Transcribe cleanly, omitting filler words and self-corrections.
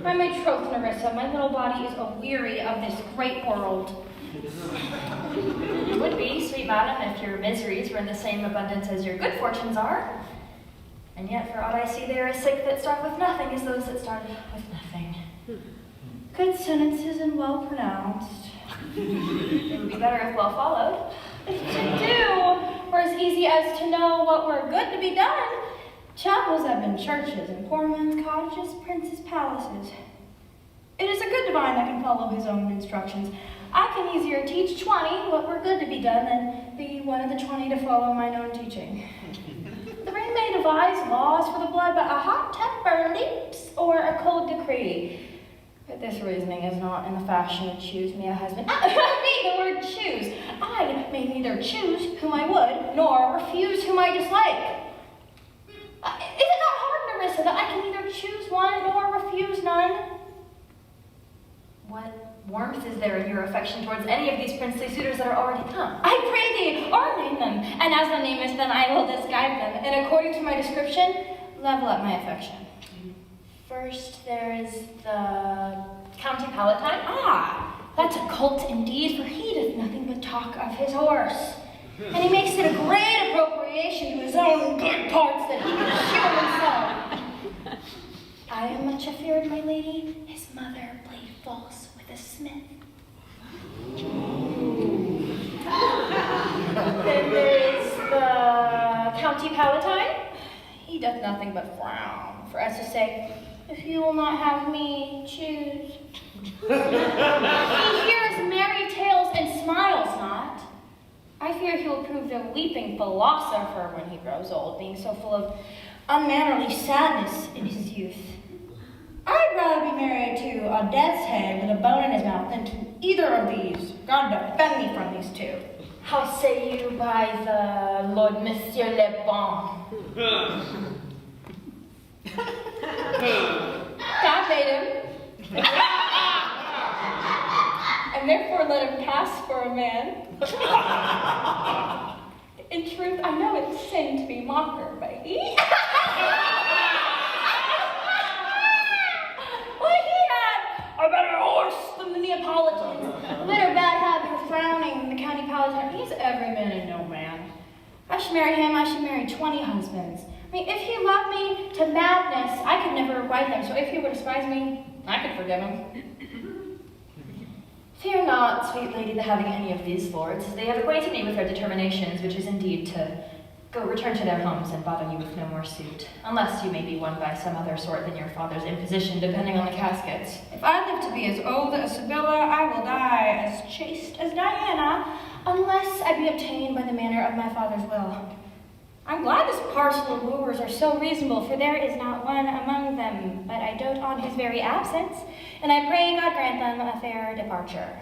My betrothed Nerissa, my little body is aweary of this great world. You would be, sweet madam, if your miseries were in the same abundance as your good fortunes are. And yet, for aught I see, they are as sick that start with nothing as those that start with nothing. Good sentences and well pronounced. It would be better if well followed. If to do were as easy as to know what were good to be done, chapels have been churches, and poor men's cottages, princes' palaces. It is a good divine that can follow his own instructions. I can easier teach 20 what were good to be done than be one of the 20 to follow mine own teaching. The brain may devise laws for the blood, but a hot temper leaps or a cold decree. But this reasoning is not in the fashion to choose me a husband. I mean the word choose. I may neither choose whom I would, nor refuse whom I dislike. Is it not hard, Nerissa, that I can neither choose one nor refuse none? What warmth is there in your affection towards any of these princely suitors that are already come? I pray thee, ordain them, and as thou namest them, I will disguise them, and according to my description, level up my affection. First, there is the County Palatine? Ah, that's a colt indeed, for he doth nothing but talk of his horse. And he makes it a great appropriation to his own good parts that he can show himself. I am much afeard, my lady, his mother played false with a smith. Then there is the County Palatine? He doth nothing but frown, for as to say, if you will not have me, choose. He hears merry tales and smiles not. I fear he will prove the weeping philosopher when he grows old, being so full of unmannerly sadness in his youth. I'd rather be married to a death's head with a bone in his mouth than to either of these. God defend me from these two. How say you by the Lord Monsieur Le Bon? God made him. And therefore let him pass for a man. In truth, I know it's sin to be mocker, baby. Well, he had a better horse than the Neapolitans. A better bad habit of frowning than the County Palatine. He's every man and no man. I should marry him, I should marry 20 husbands. I mean, if he loved me to madness, I could never requite him. So if he would despise me, I could forgive him. Fear not, sweet lady, the having any of these lords. They have acquainted me with their determinations, which is indeed to go return to their homes and bother you with no more suit, unless you may be won by some other sort than your father's imposition, depending on the caskets. If I live to be as old as Sibylla, I will die as chaste as Diana, unless I be obtained by the manner of my father's will. I'm glad this parcel of wooers are so reasonable, for there is not one among them, but I dote on his very absence, and I pray God grant them a fair departure.